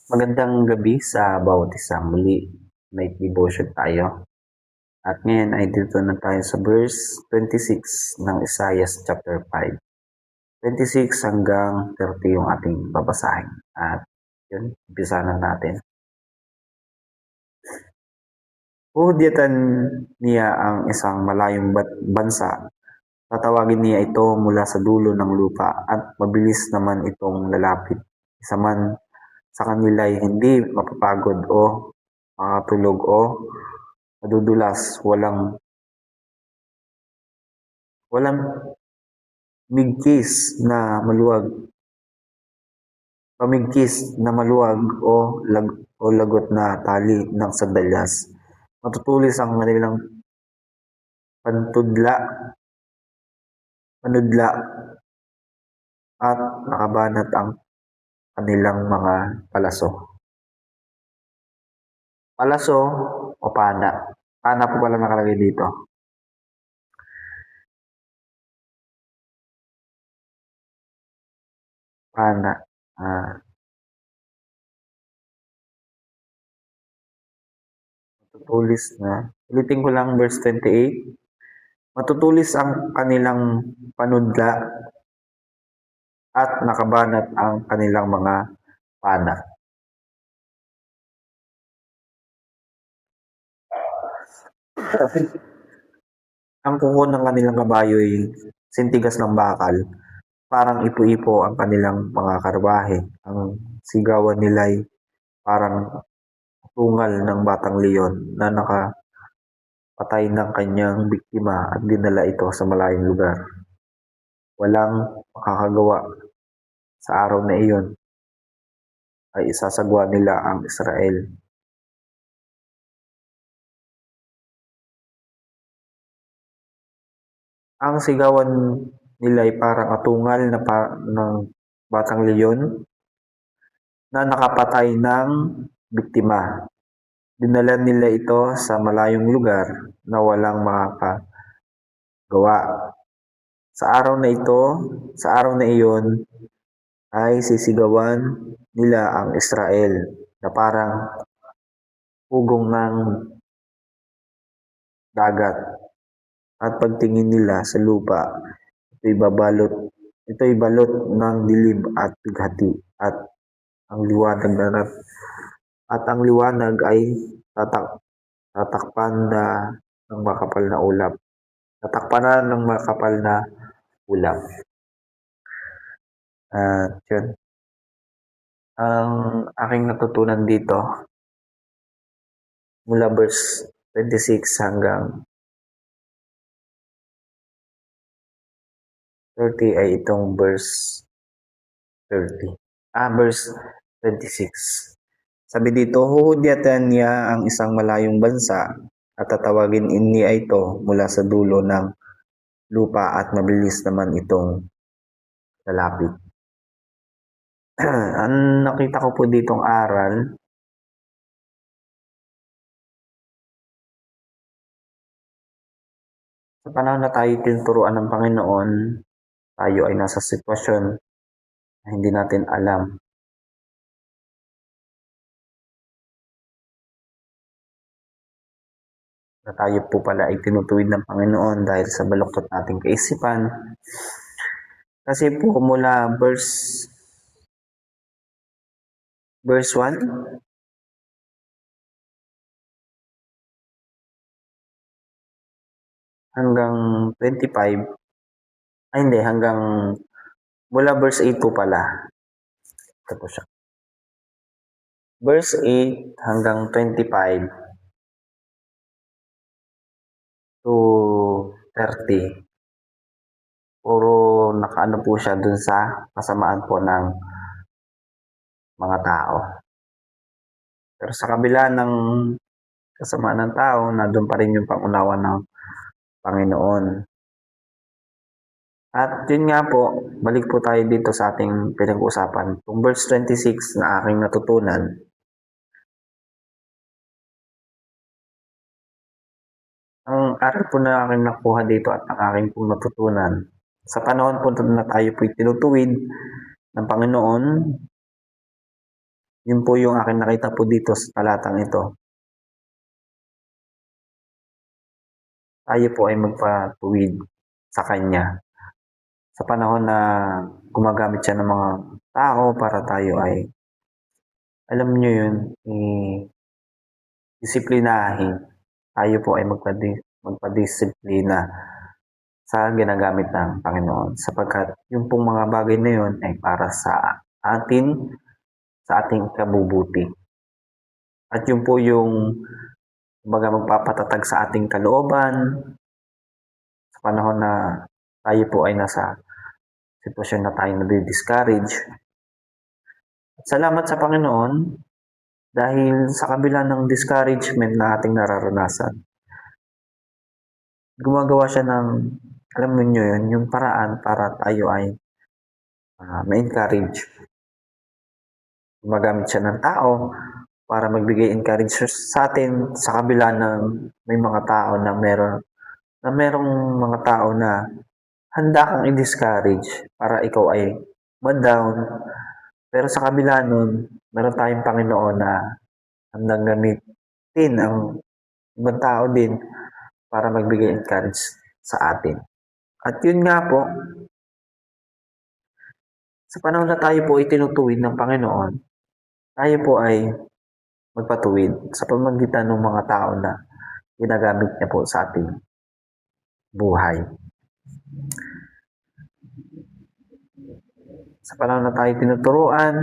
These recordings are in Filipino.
Magandang gabi sa bawat isa. Muli, may devotion tayo. At ngayon ay dito na tayo sa verse 26 ng Isaiah chapter 5. 26 hanggang 30 yung ating babasahin. At yun, umpisa na natin. Huhudyatan niya ang isang malayong bansa. Tatawagin niya ito mula sa dulo ng lupa at mabilis naman itong lalapit. Isa man sa kanila ay hindi mapapagod o makatulog o madudulas, walang migkis na maluwag, pamigkis na maluwag o lagot na tali ng sandalyas. Matutulis ang kanilang panudla at nakabanat ang kanilang mga palaso. Palaso o pana. Pana po pala nakalagay dito. Pana. Matutulis na. Ulitin ko lang verse 28. Matutulis ang kanilang panudla at nakabanat ang kanilang mga pana. Ang kuko ng kanilang kabayo ay sintigas ng bakal. Parang ipo-ipo ang kanilang mga karwahe. Ang sigawan nila ay parang tungal ng batang leon na nakapatay ng kanyang biktima at dinala ito sa malayong lugar. Walang makakagawa sa araw na iyon ay isasagwa nila ang Israel. Ang sigawan nila ay parang atungal ng batang leon na nakapatay ng biktima. Dinala nila ito sa malayong lugar na walang makakagawa. Sa araw na iyon ay sisigawan nila ang Israel na parang ugong ng dagat. At pagtingin nila sa lupa, ito'y balot ng dilim at bighati at ang liwanag ay tatakpan na ng makapal na ulap. Tatakpanan ng makapal na ulap. Yun. Ang aking natutunan dito mula verse 26 hanggang 30 ay itong verse 30. Verse 26. Sabi dito, huhudyatan niya ang isang malayong bansa at tatawagin niya ito mula sa dulo ng lupa at mabilis naman itong lalapit. Ang nakita ko po ditong aral, sa panahon na tayo tinuturuan ng Panginoon, tayo ay nasa sitwasyon na hindi natin alam. Na tayo po pala ay tinutuwid ng Panginoon dahil sa baluktot nating kaisipan. Kasi po mula verse 1 hanggang 25, hanggang mula verse 8 po pala. Ito po siya. Verse 8 hanggang 25 to 30. Puro nakaano po siya dun sa kasamaan po ng mga tao. Pero sa kabila ng kasamaan ng tao, nandun pa rin yung pangunawa ng Panginoon. At yun nga po, balik po tayo dito sa ating pinag-uusapan. Kung verse 26 na aking natutunan, ang aral po na aking nakuha dito at ang aking pong natutunan, sa panahon po na tayo po'y tinutuwid ng Panginoon, Yun po yung aking nakita po dito sa talatang ito. Tayo po ay magpatuwid sa Kanya sa panahon na gumagamit siya ng mga tao para tayo ay, alam niyo yun, disiplinahin. Tayo po ay magpadisiplina sa ginagamit ng Panginoon sapagkat yung pong mga bagay na yun ay para sa atin, sa ating kabubuti. At yun po yung magpapatatag sa ating kalooban sa panahon na tayo po ay nasa sitwasyon na tayo nadi-discourage. At salamat sa Panginoon dahil sa kabila ng discouragement na ating nararanasan, gumagawa siya ng, alam mo nyo yun, yung paraan para tayo ay ma-encourage. Gumagamit siya ng tao para magbigay encouragement sa atin sa kabila ng may mga tao na merong mga tao na handa kang i-discourage para ikaw ay ma-down. Pero sa kabila nun, meron tayong Panginoon na handang gamitin ang ibang tao din para magbigay encourage sa atin. At yun nga po, sa panahon na tayo po ay tinutuwid ng Panginoon, tayo po ay magpatuwid sa pamamagitan ng mga tao na ginagamit niya po sa ating buhay. Sa panahon na tayo tinuturuan,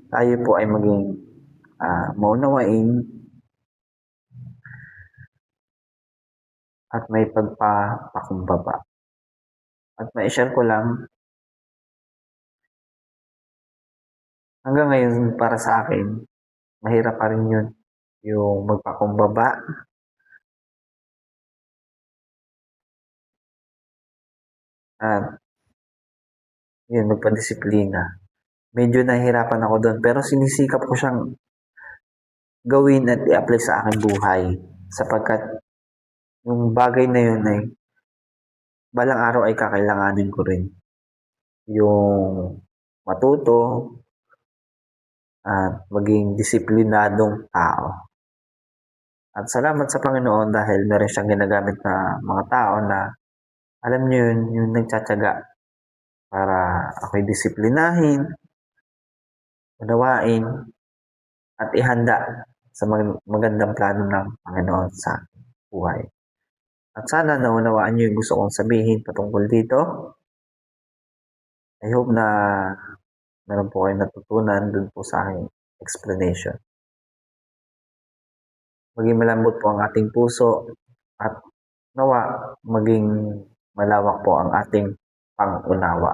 tayo po ay maging maunawain at may pagpapakumbaba. At ma-share ko lang, hanggang ngayon para sa akin, mahirap pa rin yun, yung magpakumbaba. At yun, magpadisiplina. Medyo nahihirapan ako doon, pero sinisikap ko siyang gawin at i-apply sa aking buhay sapagkat yung bagay na yun ay balang araw ay kakailanganin ko rin. Yung matuto at maging disiplinadong tao. At salamat sa Panginoon dahil meron siyang ginagamit na mga tao na alam niyo yun, yung nagtsatsaga para ako'y disiplinahin, unawain, at ihanda sa magandang plano ng Panginoon sa buhay. At sana naunawaan niyo yung gusto kong sabihin patungkol dito. I hope na meron po kayo natutunan dun po sa aking explanation. Maging malambot po ang ating puso at nawa maging malawak po ang ating pang-unawa.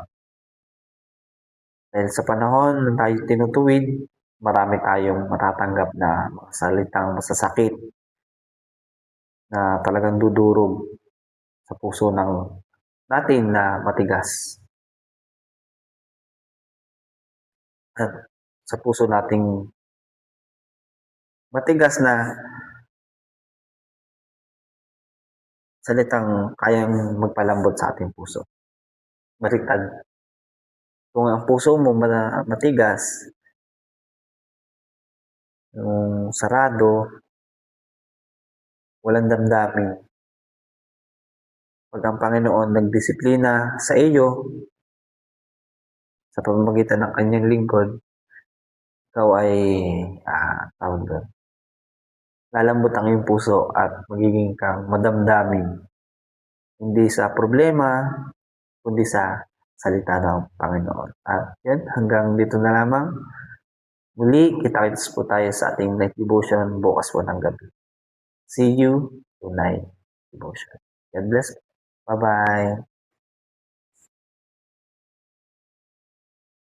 Dahil sa panahon na tayo tinutuwid, marami tayong matatanggap na mga salitang masasakit na talagang dudurog sa puso ng natin na matigas. At sa puso nating matigas na salitang kayang magpalambot sa ating puso. Baliktad. Kung ang puso mo matigas, yung sarado, walang damdamin. Pag ang Panginoon nagdisiplina sa iyo, sa pamamagitan ng kanyang lingkod, ikaw ay tawag doon. Lalambot ang iyong puso at magiging kang madamdamin. Hindi sa problema, kundi sa salita ng Panginoon. At yan, hanggang dito na lamang. Muli, kita-kits po tayo sa ating night devotion bukas po ng gabi. See you tonight devotion. God bless. Bye-bye.